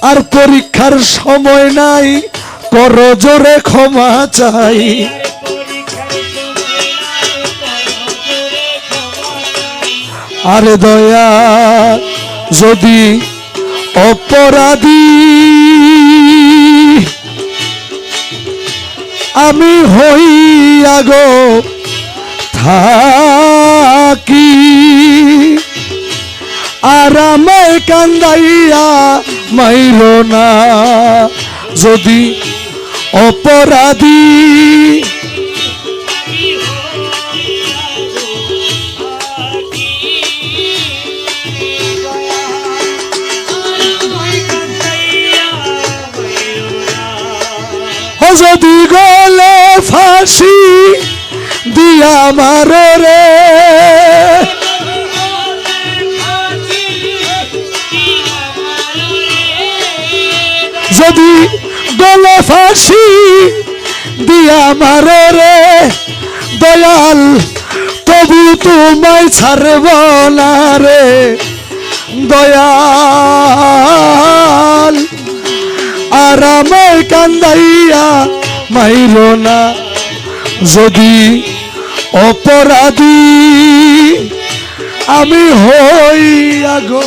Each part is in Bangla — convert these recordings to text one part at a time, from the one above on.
আর পরীক্ষার সময় নাই, কর জোরে ক্ষমা চাই। আরে দয়া যদি অপরাধী আমি হইয়া গো থাকি, আর আমায় কান্দাইয়া মাইরো না যদি অপরাধী। যদি গলে ফাঁসি দিয়া মারো রে, যদি গলে ফাঁসি দিয়া মারো রে দয়াল, তবু তোমায় ছাড়ব না রে দয়াল। আর আমায় কান্দাইয়া মাইরো না যদি অপরাধী আমি হইয়া গো।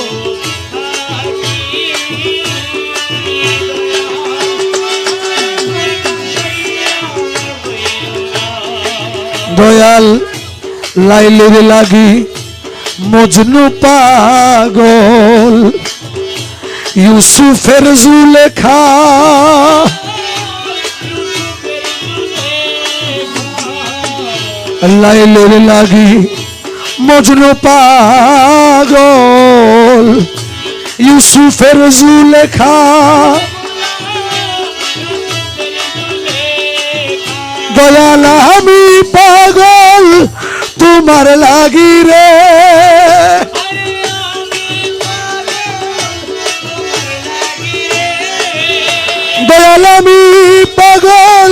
দয়াল লাইলের লাগি মজনু পাগল, ইউসুফের জুলেখা লাইলের লাগি মজনু পাগল, ইউসুফের জুলেখা। দয়াল আমি পাগল তোমার লাগি রে, দয়াল আমি পাগল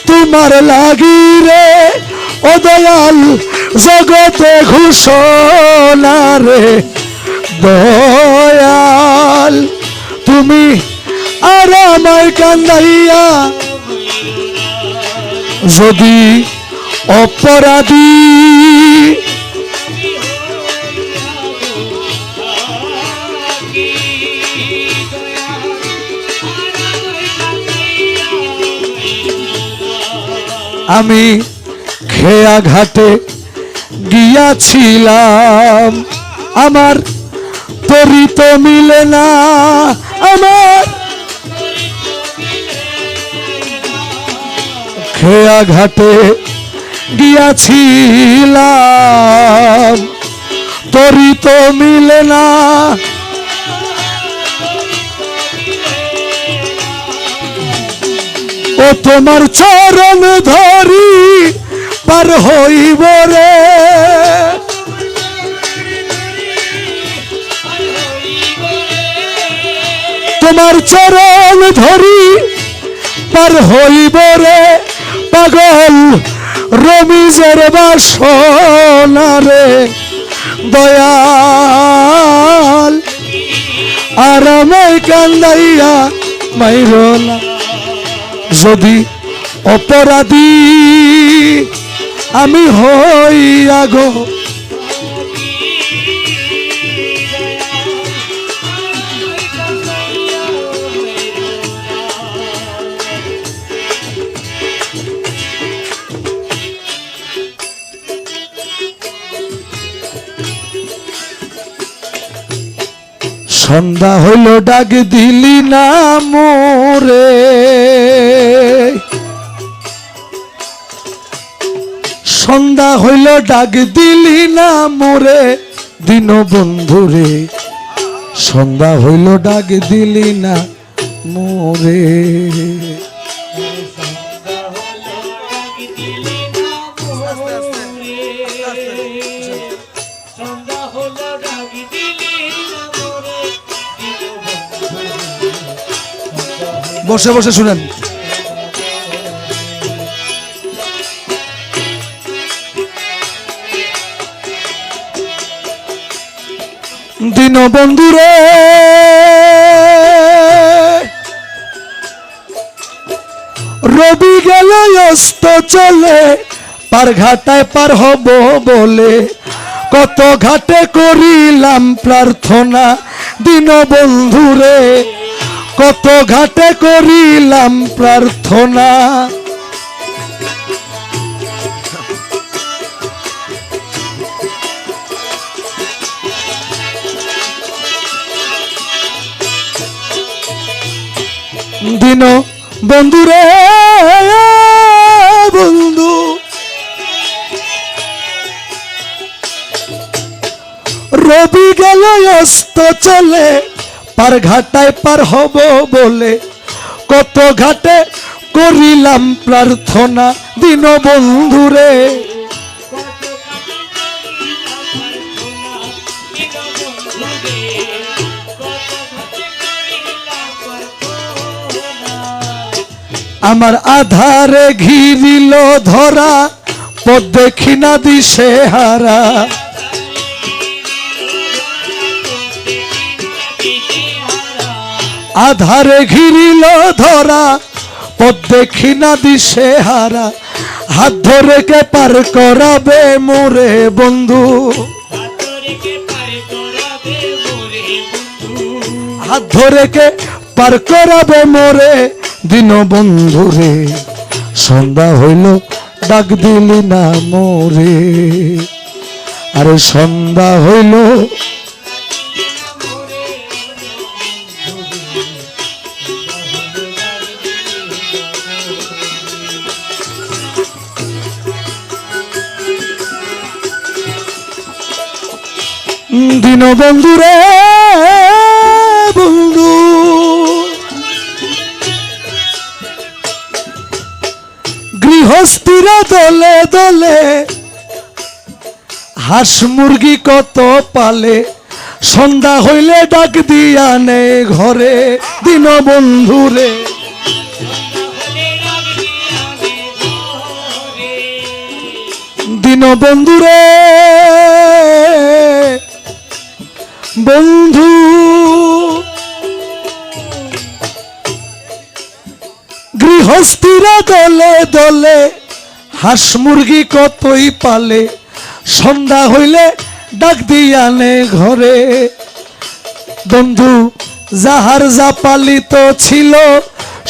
তোমার লাগি রে। ও দয়াল জগতে ঘোষণা রে দয়াল, তুমি আর আমায় কান্দাইয়া যদি অপরাধী আমি খেয়া ঘাটে গিয়াছিলাম, আমার তরি তো মিলে না, আমার খেয়া ঘাটে গিয়াছিলাম, তরি তো মিলে না। ও তোমার চরণ ধরি পার হইব রে, তোমার চরণ ধরি পার হইব রে পাগল রমিজের বাসনা রে দয়াল। আর আমায় কান্দাইয়া মাইরো না যদি অপরাধী আমি হইয়া গো। সন্ধ্যা হইল ডাক দিলি না মোরে, সন্ধ্যা হইল ডাক দিলি না মোরে দিন বন্ধুরে, সন্ধ্যা হইল ডাক দিলি না মোরে। বসে বসে শুনেন। দিন বন্ধুরে অস্ত চলে পার ঘাটায় পার হব বলে কত ঘাটে করিলাম প্রার্থনা দীনবন্ধুরে কত ঘাটে করিলাম প্রার্থনা দিন বন্ধুরে বন্ধু রবি গেল অস্ত চলে পার ঘাটায় পার হব বলে কত ঘাটে করিলাম প্রার্থনা দিন বন্ধুরে আমার আধারে ঘিরিল ধরা পথ দেখি না দিশে হারা আধারে ঘিরিল ধরা পথ দেখি না দিশে হারা হাত ধরে কে পার করাবে মোরে বন্ধু হাত ধরে কে পার করাবে মোরে দিন বন্ধুরে সন্ধ্যা হইল ডাক দিলি না মোরে আরে সন্ধ্যা হইল দিন বন্ধুরে বন্ধু গৃহস্থিরা দলে দলে হাঁস মুরগি কত পালে সন্ধ্যা হইলে ডাক দিয়া নে ঘরে দিন বন্ধুরে দিন বন্ধুরে বন্ধু গৃহস্থিরা দলে দলে হাঁস মুরগি কতই পালে সন্ধ্যা হইলে ডাক দিয়া নে ঘরে বন্ধু যাহার যা পালিত ছিল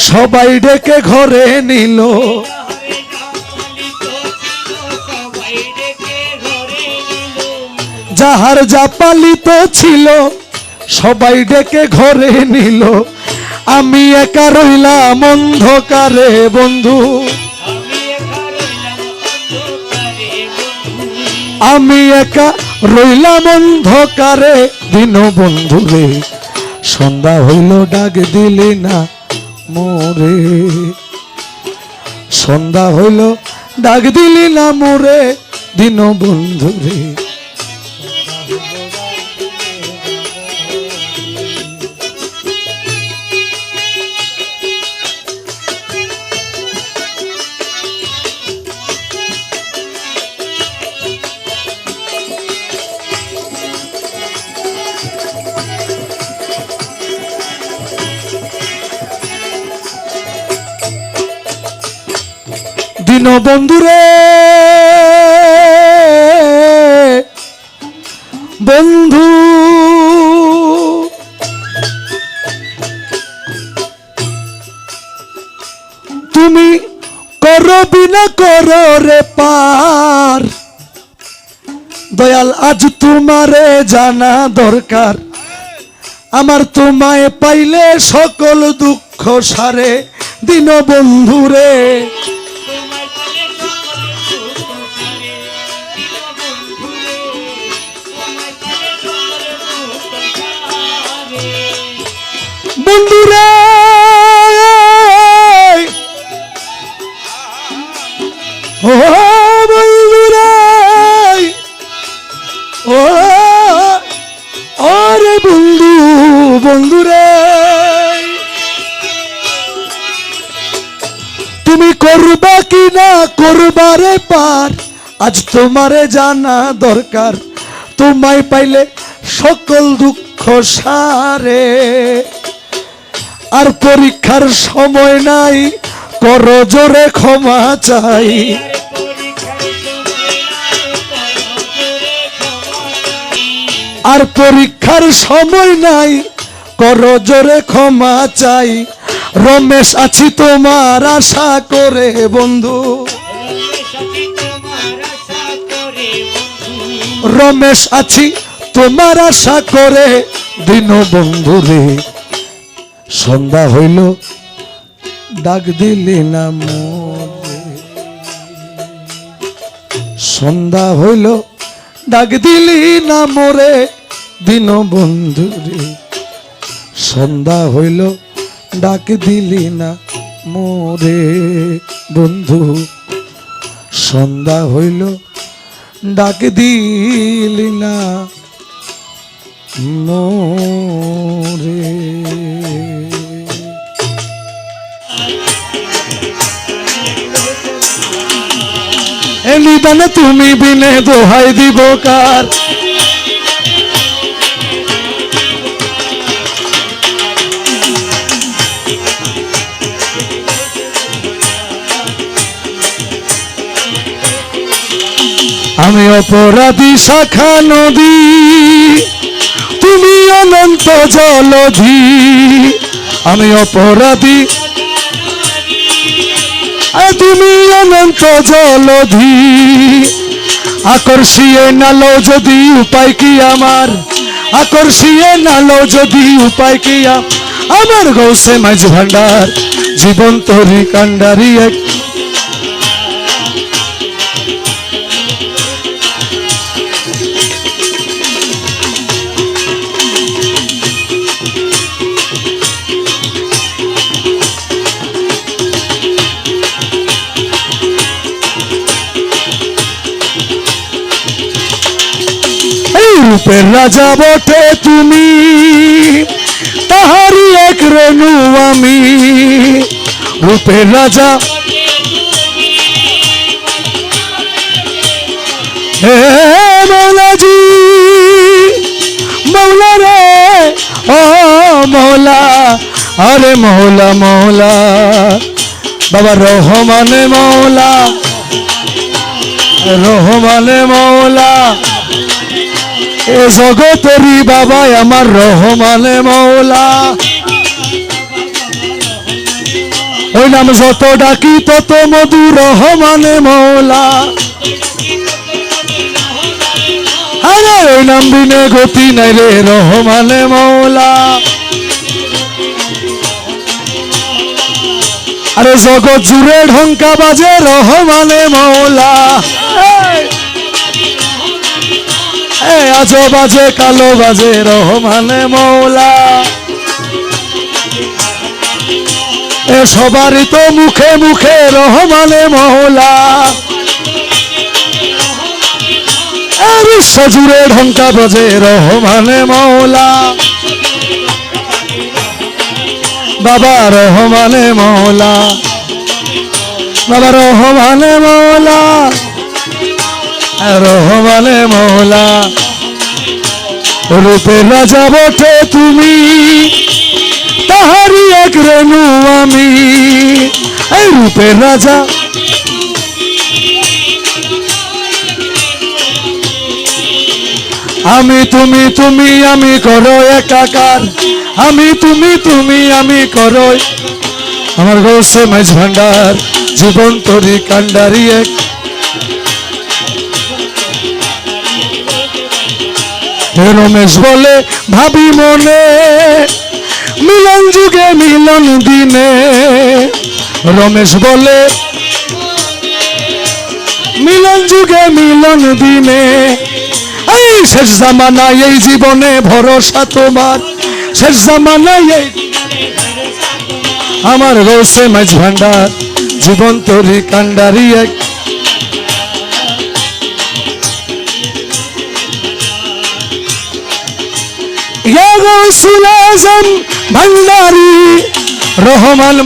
সবাই ডেকে ঘরে নিল যাহার যা পালিত ছিল সবাই ডেকে ঘরে নিল আমি একা রইলাম অন্ধকারে বন্ধু আমি একা রইলাম অন্ধকারে দিন বন্ধুরে সন্ধ্যা হইল ডাক দিলি না মোরে সন্ধ্যা হইল ডাক দিলি না মোরে দিন বন্ধুরে দিন বন্ধুরে বন্ধু তুমি করবি না করো রে পার দয়াল আজ তোমারে জানা দরকার আমার তোমায় পাইলে সকল দুঃখ সারে দিন বন্ধুরে বন্ধুরে ও বন্ধুরে ও আরে বন্ধু বন্ধুরে তুমি করবা কি না করবারে পার আজ তোমারে জানা দরকার তোমায় পাইলে সকল দুঃখ সারে আর পরীক্ষার সময় নাই করো জোরে ক্ষমা চাই। আর পরীক্ষার সময় নাই, করো জোরে ক্ষমা চাই। রমেশ আছি তোমার আশা করে বন্ধু, রমেশ আছি তোমার আশা করে দীনবন্ধু রে। সন্ধ্যা হইল ডাক দিলি না মোরে, সন্ধ্যা হইল ডাক দিলি না মোরে দীনবন্ধু রে। সন্ধ্যা হইল ডাক দিলি না মোরে বন্ধু, সন্ধ্যা হইল ডাক দিলি না মোরে। এ নিদান তুমি বিনে দোহাই দিব কার, আমি অপরাধী শাখা নদী, তুমি অনন্ত জলধি। আমি অপরাধী তুমি অনন্ত জলধি। আকর্ষিয়ে নালো যদি উপায় কি আমার, আকর্ষিয়ে নালো যদি উপায় কি আমার। গৌসে মাঝ ভান্ডার জীবন তরি কান্ডারি এক। রূপের রাজা বটে তুমি, তাহারি এক রেণু আমি। রূপের রাজা হে মৌলাজি, মৌলা রে ও মৌলা, আরে মৌলা মৌলা বাবা রহমানে মৌলা, রহমানে মৌলা। এ জগতেরই বাবা আমার রহমানে মৌলা। ওই নাম যত ডাকি তত মধু রহমানে মৌলা। আরে ওই নাম বিনে গতি নাই রে রহমানে মৌলা। আরে জগৎ জুড়ে ঢঙ্কা বাজে রহমানে মৌলা। আজো বাজে কালো বাজে রহমানে মৌলা। এ সবারই তো মুখে মুখে রহমানে মৌলা। বিশ্ব জুড়ে ঢঙ্কা বাজে রহমানে মৌলা। বাবা রহমানে মৌলা, বাবা রহমানে মৌলা, রহমানে মৌলা। রূপের রাজা বটে তুমি, তাহারি এক রেণু আমি। এই রূপের রাজা আমি, তুমি তুমি আমি করো একাকার। আমি তুমি তুমি আমি করো আমার গৌসে মাঝ ভান্ডার জীবন তরি কান্ডারি এক। রমেশ বলে ভাবি মনে, মিলন যুগে মিলন দিনে। রমেশ বলে মিলন যুগে মিলন দিনে। এই শেষ জামানায় এই জীবনে ভরসা তোমার, শেষ জামানায় এই আমার গৌসে মাঝ ভান্ডার জীবন তরি কান্ডারি এক। ইয়া গৌসুল আজম ভান্ডারি রহমান।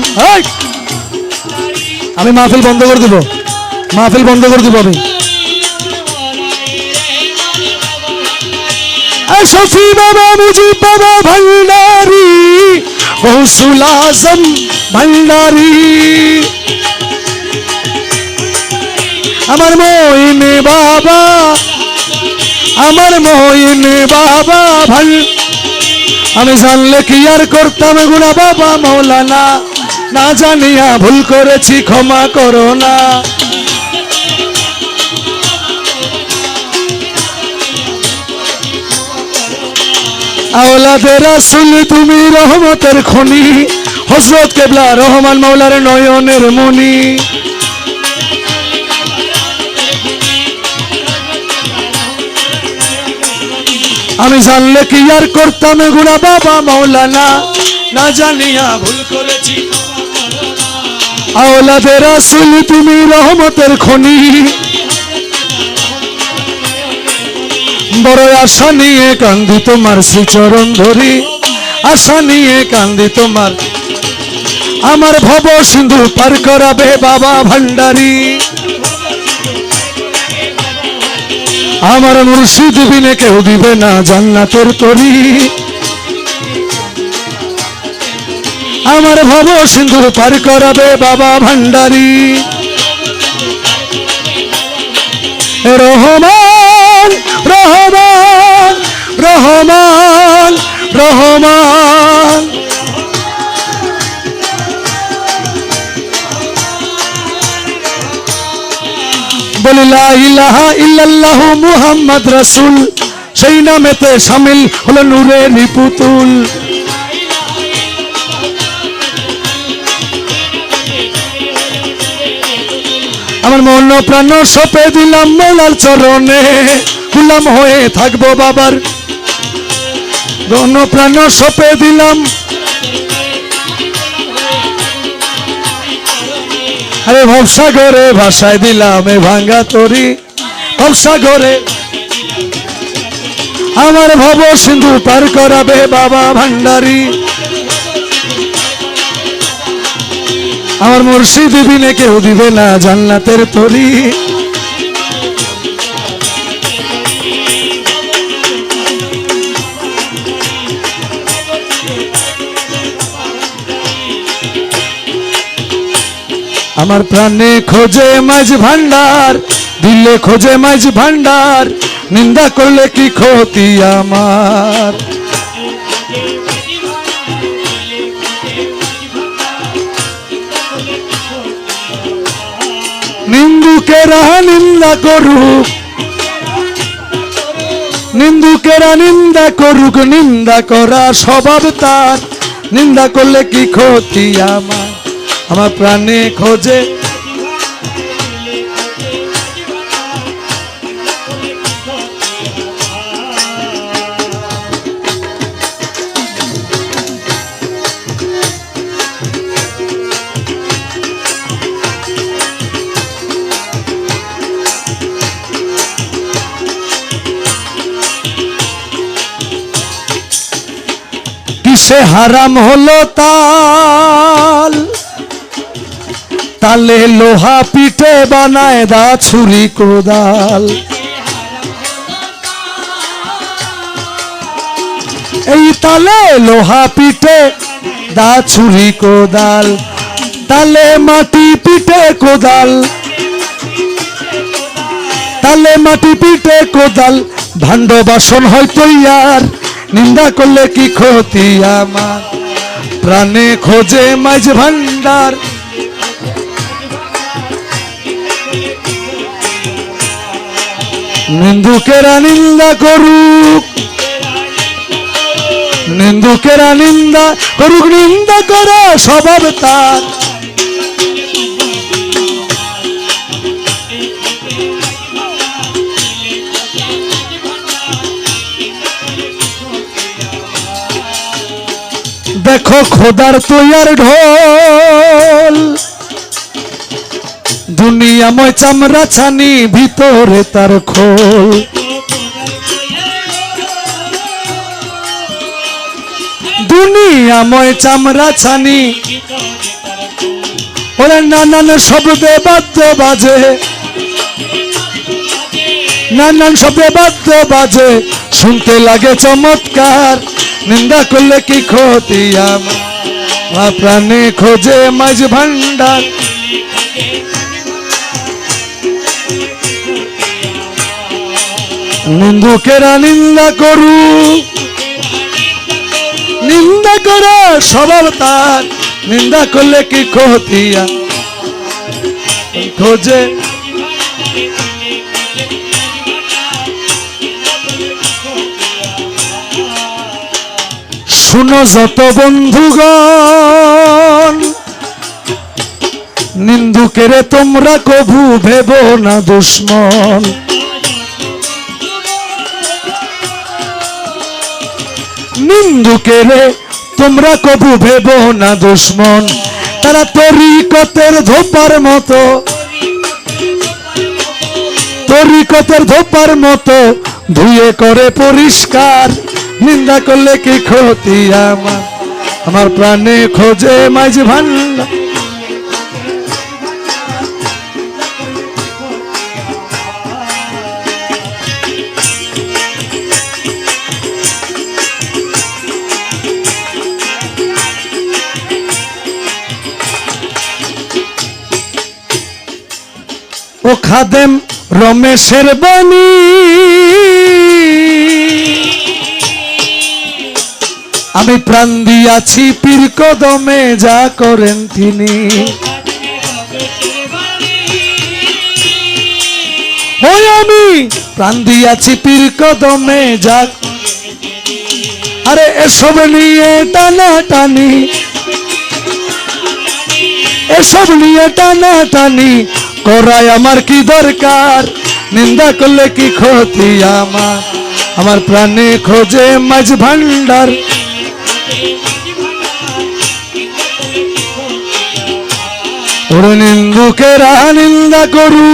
আমি মাহফিল বন্ধ করে দিব, মাহফিল বন্ধ করে দিব আমি। শফি বাবা মুজিব বাবা ভান্ডারি, গৌসুল আজম ভান্ডারি। আমার মইন বাবা, আমার মইন বাবা ভাই, আমি জানলে কি আর করতাম গুনাহ বাবা মাওলানা, না জানিয়া ভুল করেছি ক্ষমা করো না। আওলাদে রাসূল তুমি রহমতের খনি, হযরত কেবলা রহমান মাওলার নয়নের মনি। আমি জানলে কি আর করতাম গুনাহ বাবা মাওলানা, না জানিয়া ভুল করেছি। আওলাদে রাসূল তুমি রহমতের খনি, বড় আশা নিয়ে কান্দি তোমার শ্রীচরণ ধরি, আশা নিয়ে কান্দি তোমার। আমার ভব সিন্ধু পার করাবে বাবা ভান্ডারী, আমার মুর্শিদ বিনে কেউ দিবে না জান্নাতের তরি। আমার ভব সিন্ধু পার করাবে বাবা ভান্ডারী। রহমান রহমান রহমান রহমান, বলি লা ইলাহা ইল্লাল্লাহু মুহাম্মদ রাসূল, সেই নামেতে শামিল হলো নূরের পুতুল। আমার মন প্রাণ সঁপে দিলাম মৌলার চরণে, গোলাম হয়ে থাকবো বাবার। মন প্রাণ সঁপে দিলাম, আরে ভবসাগরে ভাসায় দিলাম এ ভাঙ্গা তরি, ভবসাগরে আমার ভব সিন্ধু পার করাবে বাবা ভান্ডারী। আমার মুর্শিদ বিনে কেউ দিবে না জান্নাতের তরি। আমার প্রাণে খোঁজে মাঝ ভান্ডার, দিলে খোঁজে মাঝ ভান্ডার, নিন্দা করলে কি ক্ষতি আমার। নিন্দুকেরা নিন্দা করুক, নিন্দুকেরা নিন্দা করুক, নিন্দা করা স্বভাব তার, নিন্দা করলে কি ক্ষতি আমার। আমার প্রাণে খোঁজে কিসে হারাম হলো তাল, তালে লোহা পিঠে বানায় দা ছুরি কোদাল। এই তালে লোহা পিঠে দা ছুরি কোদাল, তালে মাটি পিঠে কোদাল, তালে মাটি পিঠে কোদাল, ভাণ্ড বাসন হয় তৈয়ার, নিন্দা করলে কি ক্ষতি আমার। প্রাণে খোঁজে মাঝ ভান্ডার, নিন্দুকেরা নিন্দা করুক, নিন্দুকেরা নিন্দা করুক, নিন্দা করা স্বভাব তার। দেখো খোদার তৈয়ার ঢোল, দুনিয়াময় চামড়া ছানি, ভিতরে তার খোল। দুনিয়াময় চামড়া ছানি, ওরা নানান শব্দে বাদ্য বাজে, নানান শব্দে বাদ্য বাজে, শুনতে লাগে চমৎকার, নিন্দা করলে কি ক্ষতি আমার। প্রাণে খোঁজে মাঝ ভান্ডার, নিন্দুকেরা নিন্দা করু, নিন্দা করা স্বভাব তার, নিন্দা করলে কি ক্ষতিয়া খোঁজে। শুনো যত বন্ধুগণ, নিন্দুকেরে তোমরা কভু ভেব না দুশ্মন। নিন্দুকেরে তোমরা কভু ভেব না দুশ্মন। তারা তরিকতের ধোপার মতো, তরিকতের ধোপার মতো ধুয়ে করে পরিষ্কার। নিন্দা করলে কি ক্ষতি আমার, আমার প্রাণে খোঁজে মাঝ ভান্ডার। ও খাদেম রমেশের বাণী, আমি প্রাণ দিয়াছি পীর কদমে যা করেন তিনি। ওই আমি প্রাণ দিয়াছি পীর কদমে যা। আরে এসব নিয়ে টানা টানি, এসব নিয়ে টানা টানি করায় আমার কি দরকার। নিন্দা করলে কি ক্ষতি আমার, আমার প্রাণে খোঁজে মাঝ ভান্ডার। ওরে নিন্দুকেরা নিন্দা করু,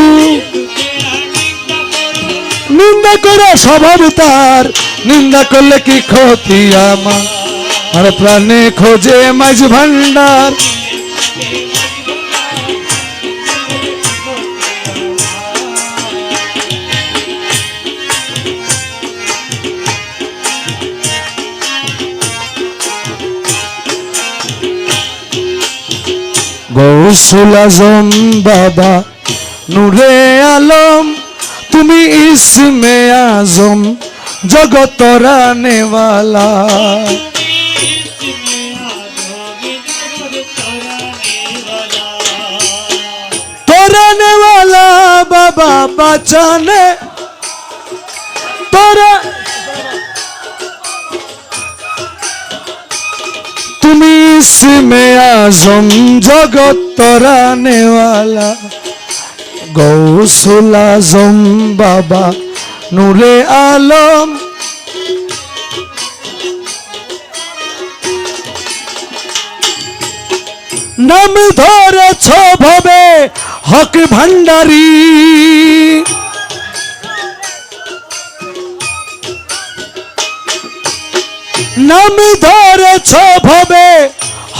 নিন্দা করা স্বভাব তার, নিন্দা করলে কি ক্ষতি আমার, আর প্রাণে খোঁজে মাঝ ভান্ডার। গৌসুল আজম বাবা নূরে আলম, তুমি ইসমে আজম জগত রানেওয়ালা। তোরানেওয়ালা বাবা বাঁচানে তোরা, তুমি ইসমে আজম জগত তরানেওয়ালা। গৌসুল আজম বাবা নূরে আলম, নাম ধরেছ ভবে হক ভান্ডারী। নাম ধরেছ ভবে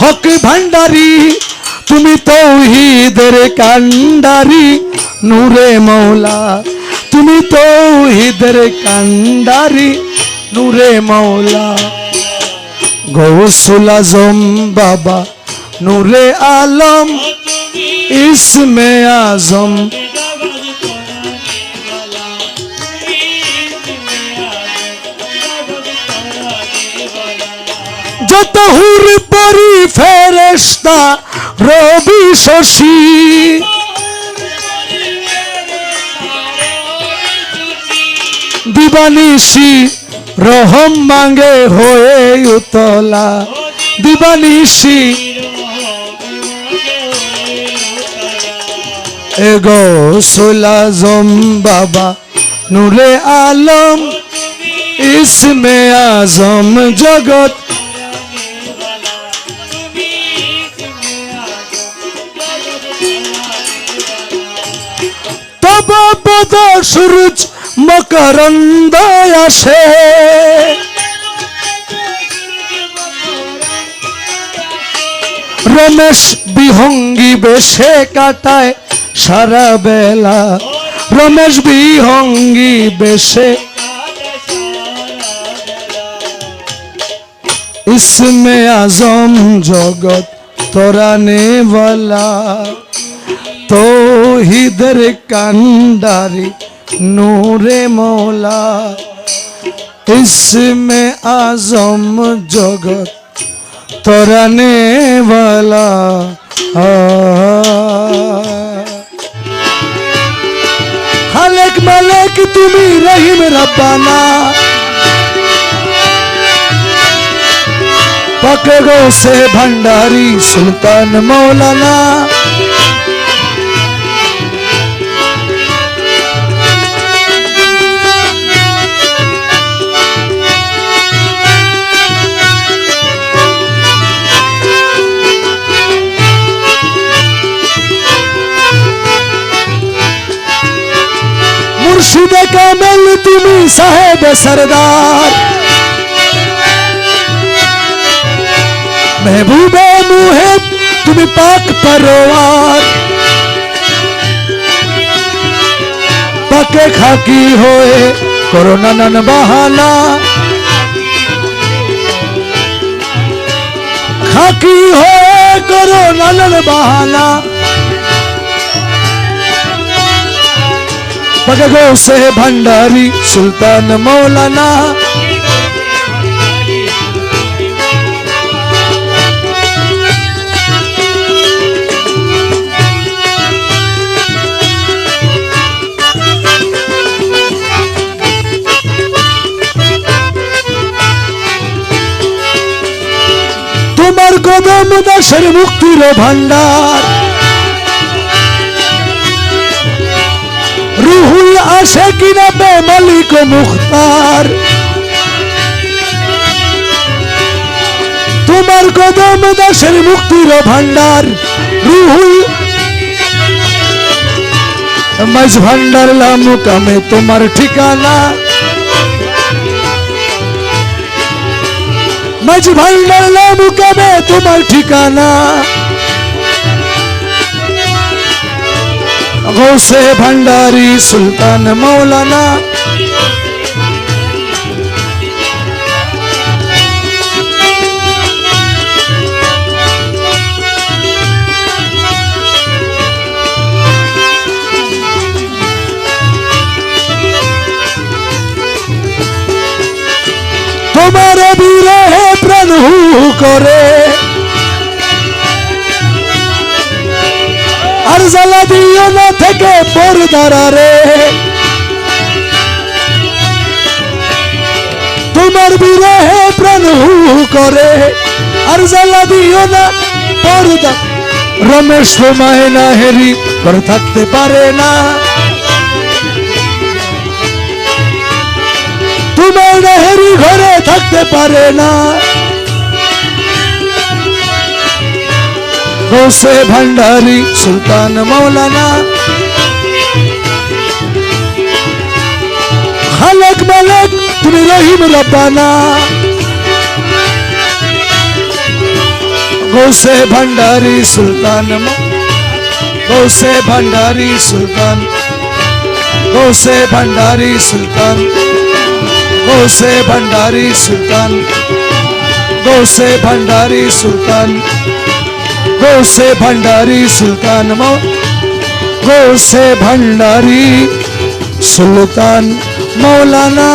হক ভান্ডারী, তুমি তৌহিদের কান্ডারি নূরে মৌলা। তুমি তৌহিদের কান্ডারি নূরে মৌলা। গৌসুল আজম বাবা নূরে আলম, ইসমে আজম যত হুর পরি ফেরেশতা রবি শশী, দিবানিশি রহম মাঙ্গে হয়ে উতলা। দিবানিশি এ গৌসুল আজম বাবা নূরে আলম, ইসমে আজম জগত। তব পদ সূরজ মকরন্দ আসে, রমেশ বিহঙ্গী বেশে কাটায় সারা বেলা। রমেশ বিহঙ্গী বেশে ইসমে আজম জগত তরানেওয়ালা। তৌহিদের কান্ডারি नूरे मौला इसमें आजम जगत तराने वाला खालिक मालिक तुमी रहीम रब्बाना पके गो से भंडारी सुल्तान मौलाना मुर्शिद कामिल तुमी साहेब सरदार महबूबे मुहिब तुमी पाक परवार पके खाकी होए कोरोना नन बहाना खाकी होए कोरोना नन बहाना पके गो से भंडारी सुल्तान मौलाना तुम्हार कदम दासेर मुक्तिर भांडार रूहुल आशिकिना बे मालिक मुख्तार तुम्हार कदम दासेर मुक्तिर भांडार रूहुल मज भांडार लामुकामे तुम्हार ठिकाना मज भांडार लामुकामे तुम्हार ठिकाना गौसे भंडारी सुल्तान मौलाना तुम्हारे বিরহে প্রাণ হু করে আর জ্বালা দিও না থেকে পরদারে তোমার বিরহে প্রাণ হু করে আর জ্বালা দিও না পরদা রমেশ তোমায় না হেরি করে থাকতে পারে না তোমার না হেরি ঘরে থাকতে পারে না गौसे भंडारी सुल्तान मौलाना खालिक मालिक तुमी रहीम रब्बाना गौसे भंडारी सुल्तान गौसे भंडारी सुल्तान गौसे भंडारी सुल्तान गौसे भंडारी सुल्तान गौसे भंडारी सुल्तान गौसे भंडारी सुल्तान गौसे भंडारी सुल्तान मौलाना।